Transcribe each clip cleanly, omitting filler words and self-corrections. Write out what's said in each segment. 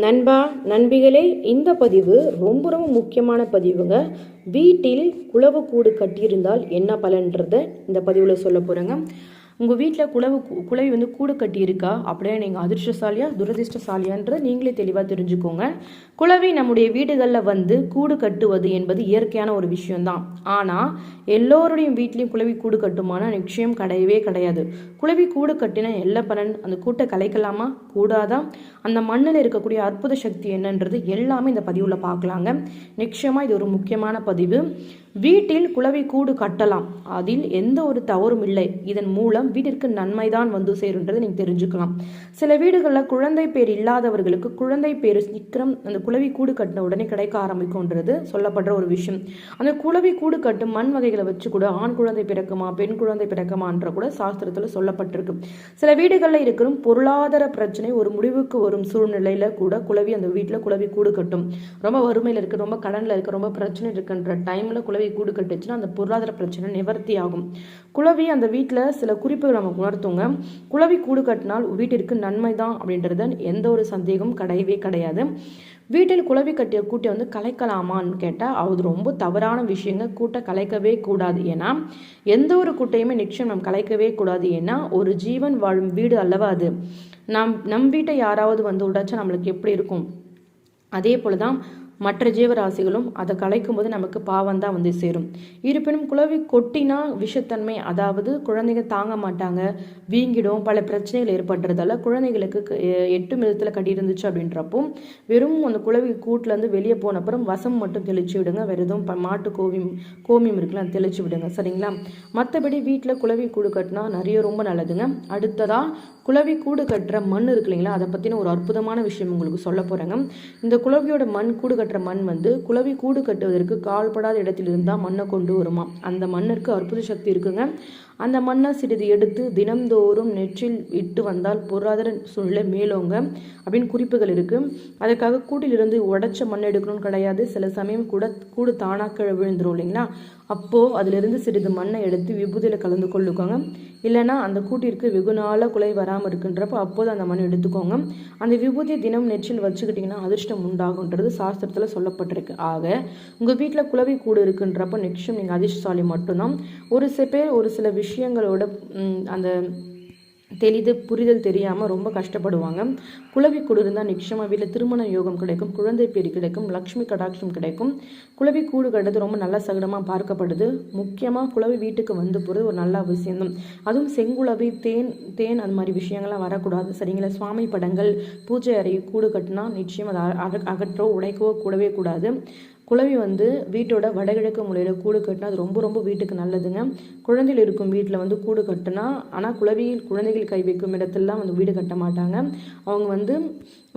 நண்பா நண்பிகளே, இந்த பதிவு ரொம்ப ரொம்ப முக்கியமான பதிவுங்க. வீட்டில் குளவு கூடு கட்டியிருந்தால் என்ன பலன்றதை இந்த பதிவில் சொல்ல போகிறேங்க. உங்கள் வீட்டில் குளவி கூடு கட்டியிருக்கா, அப்படியே நீங்கள் அதிர்ஷ்டசாலியா துரதிர்ஷ்டசாலியான்ற நீங்களே தெளிவாக தெரிஞ்சுக்கோங்க. குளவி நம்முடைய வீடுகளில் கூடு கட்டுவது என்பது இயற்கையான ஒரு விஷயம்தான். ஆனால் எல்லோருடைய வீட்லேயும் குளவி கூடு கட்டுமான நிச்சயம் கிடையவே கிடையாது. குளவி கூடு கட்டின எல்லா பலன், அந்த கூட்டை கலைக்கலாமா கூடாதா, அந்த மண்ணில் இருக்கக்கூடிய அற்புத சக்தி என்னன்றது எல்லாமே இந்த பதிவில் பார்க்கலாங்க. நிச்சயமாக இது ஒரு முக்கியமான பதிவு. வீட்டில் குளவி கூடு கட்டலாம், அதில் எந்த ஒரு தவறும் இல்லை. இதன் மூலம் வீட்டிற்கு நன்மைதான் சேருன்றது நீங்கள் தெரிஞ்சுக்கலாம். சில வீடுகளில் குழந்தை பேர் இல்லாதவர்களுக்கு குழந்தை பேர் சீக்கிரம் அந்த குளவி கூடு கட்டின உடனே கிடைக்க ஆரம்பிக்கும்ன்றது சொல்லப்படுற ஒரு விஷயம். அந்த குளவி கூடு கட்டும் மண் வகைகளை வச்சு கூட ஆண் குழந்தை பிறக்குமா பெண் குழந்தை பிறக்குமான்ற கூட சாஸ்திரத்தில் சொல்லப்பட்டிருக்கு. சில வீடுகளில் இருக்கிற பொருளாதார பிரச்சனை ஒரு முடிவுக்கு வரும் சூழ்நிலையில கூட குளவி அந்த வீட்டில் குளவி கூடு கட்டும். ரொம்ப வறுமையில் இருக்கு, ரொம்ப கடன்ல இருக்கு, ரொம்ப பிரச்சனை இருக்குன்ற டைம்ல குளவி கூடு கட்டுச்சுன்னா அந்த பொருளாதார பிரச்சனை நிவர்த்தி ஆகும். குளவி அந்த வீட்டில் சில குறிப்புகள் நமக்கு உணர்த்துங்க. குளவி கூடு கட்டினால் வீட்டிற்கு நன்மை தான் அப்படின்றது எந்த ஒரு சந்தேகமும் கிடையவே கிடையாது. வீட்டில் குளவி கட்டிய கூட்டை கலைக்கலாமான்னு கேட்டால் அது ரொம்ப தவறான விஷயங்க. கூட்டை கலைக்கவே கூடாது. ஏன்னா எந்த ஒரு கூட்டையுமே நிச்சயம் நம்ம கலைக்கவே கூடாது. ஏன்னா ஒரு ஜீவன் வாழும் வீடு அல்லவா அது. நம் வீட்டை யாராவது உடைச்சா நம்மளுக்கு எப்படி இருக்கும்? அதே போலதான் மற்ற ஜீவராசிகளும் அதை கலைக்கும் போது நமக்கு பாவம் தான் சேரும். இருப்பினும் குளவி கொட்டினா விஷத்தன்மை, அதாவது குழந்தைங்க தாங்க மாட்டாங்க, வீங்கிடும், பல பிரச்சனைகள் ஏற்படுறதால குழந்தைகளுக்கு 8 விதத்தில் கட்டி இருந்துச்சு அப்படின்றப்போ வெறும் அந்த குளவி கூட்டிலேருந்து வெளியே போன அப்புறம் வசம் மட்டும் தெளிச்சு விடுங்க. வேறு எதுவும் மாட்டு கோமியம் இருக்குல்ல தெளிச்சு விடுங்க, சரிங்களா? மற்றபடி வீட்டில் குளவி கூடு கட்டினா நிறைய ரொம்ப நல்லதுங்க. அடுத்ததா குளவி கூடு கட்டுற மண் இருக்கு இல்லைங்களா, அதை பற்றின ஒரு அற்புதமான விஷயம் உங்களுக்கு சொல்ல போகிறேங்க. இந்த குளவியோட மண் கூடு கட்டுற மண் குளவி கூடு கட்டுவதற்கு கால்படாத இடத்தில் இருந்தால் மண்ணை கொண்டு வருமா. அந்த மண்ணிற்கு அற்புத சக்தி இருக்குங்க. அந்த மண்ணை சிறிது எடுத்து தினம்தோறும் நெற்றில் இட்டு வந்தால் பொருளாதார சூழ்நிலை மேலோங்க அப்படின்னு குறிப்புகள் இருக்கு. அதுக்காக கூட்டிலிருந்து உடைச்ச மண் எடுக்கணும்னு கிடையாது. சில சமயம் கூடு தானாக்க விழுந்துரும் இல்லைங்களா, அப்போ அதிலிருந்து சிறிது மண்ணை எடுத்து விபூதியில் கலந்து கொள்ளுக்கோங்க. இல்லைன்னா அந்த கூட்டிற்கு வெகு நாளாக குளவி வராமல் இருக்குன்றப்போ அப்போது அந்த மண்ணை எடுத்துக்கோங்க. அந்த விபூதியை தினம் நெற்றில் வச்சுக்கிட்டிங்கன்னா அதிர்ஷ்டம் உண்டாகுன்றது சாஸ்திரத்தில் சொல்லப்பட்டிருக்கு. ஆக உங்கள் வீட்டில் குளவி கூடு இருக்குன்றப்போ நிச்சயம் நீங்கள் அதிர்ஷ்டசாலி மட்டும்தான். ஒரு சில பேர் ஒரு சில விஷயங்களோட அந்த புரிதல் தெரியாமல் ரொம்ப கஷ்டப்படுவாங்க. குளவி கூடு இருந்தால் நிச்சயமாக வீட்டில் திருமண யோகம் கிடைக்கும், குழந்தை பேர் கிடைக்கும், லக்ஷ்மி கடாட்சம் கிடைக்கும். குளவி கூடு கட்டுறது ரொம்ப நல்ல சகடமாக பார்க்கப்படுது. முக்கியமாக குளவி வீட்டுக்கு போகிறது ஒரு நல்ல விஷயம்தான். அதுவும் செங்குளவி தேன் அந்த மாதிரி விஷயங்கள்லாம் வரக்கூடாது, சரிங்களா? சுவாமி படங்கள் பூஜை அறை கூடு கட்டினா நிச்சயம் அதை அகற்றோ உடைக்கவோ கூடவே கூடாது. குளவி வீட்டோட வடகிழக்கு மூலையில் கூடு கட்டினா அது ரொம்ப ரொம்ப வீட்டுக்கு நல்லதுங்க. குழந்தைகள் இருக்கும் வீட்டில் கூடு கட்டினா, ஆனால் குழந்தைகள் கை வைக்கும் இடத்துலலாம் வீடு கட்ட மாட்டாங்க. அவங்க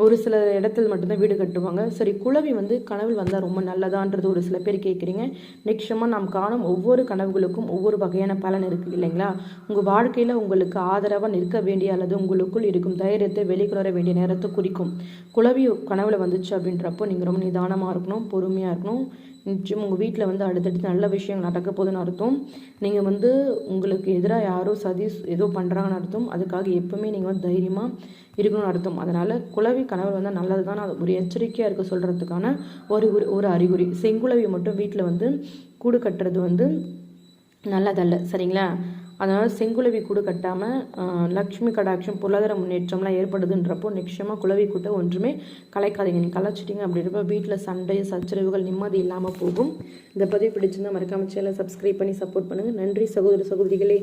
ஒரு சில இடத்துல மட்டும்தான் வீடு கட்டுவாங்க. சரி, குளவி கனவில் வந்தால் ரொம்ப நல்லதான்றது ஒரு சில பேர் கேட்குறீங்க. நிச்சயமாக நாம் காணும் ஒவ்வொரு கனவுகளுக்கும் ஒவ்வொரு வகையான பலன் இருக்குது இல்லைங்களா? உங்கள் வாழ்க்கையில் உங்களுக்கு ஆதரவாக நிற்க வேண்டிய அல்லது உங்களுக்குள் இருக்கும் தைரியத்தை வெளிக்கொணர வேண்டிய நேரத்தை குறிக்கும். குளவி கனவில் வந்துச்சு அப்படின்றப்போ நீங்கள் ரொம்ப நிதானமாக இருக்கணும், பொறுமையாக இருக்கணும். நிச்சயம் உங்கள் வீட்டில் அடுத்தடுத்து நல்ல விஷயங்கள் நடக்க போதுன்னு அர்த்தம். நீங்கள் உங்களுக்கு எதிராக யாரோ சதி ஏதோ பண்ணுறாங்கன்னு அர்த்தம். அதுக்காக எப்பவுமே நீங்கள் தைரியமாக இருக்கணும்னு அர்த்தம். அதனால் குளவி கனவு நல்லது தான், அது ஒரு எச்சரிக்கையாக இருக்க சொல்கிறதுக்கான ஒரு அறிகுறி. செங்குளவி மட்டும் வீட்டில் கூடு கட்டுறது நல்லதல்ல, சரிங்களா? அதனால் செங்குளவி கூடு கட்டாமல் லக்ஷ்மி கடாட்சம் பொருளாதார முன்னேற்றம்லாம் ஏற்படுதுன்றப்போ நிச்சயமாக குளவி கூட்டை ஒன்றுமே கலைக்காதீங்க. நீங்கள் கலைச்சிட்டிங்க அப்படின்றப்ப வீட்டில் சண்டை சச்சரவுகள் நிம்மதி இல்லாமல் போகும். இந்த பதிவு பிடிச்சிருந்தால் மறக்காம சேனலை சப்ஸ்கிரைப் பண்ணி சப்போர்ட் பண்ணுங்கள். நன்றி சகோதர சகோதரிகளே.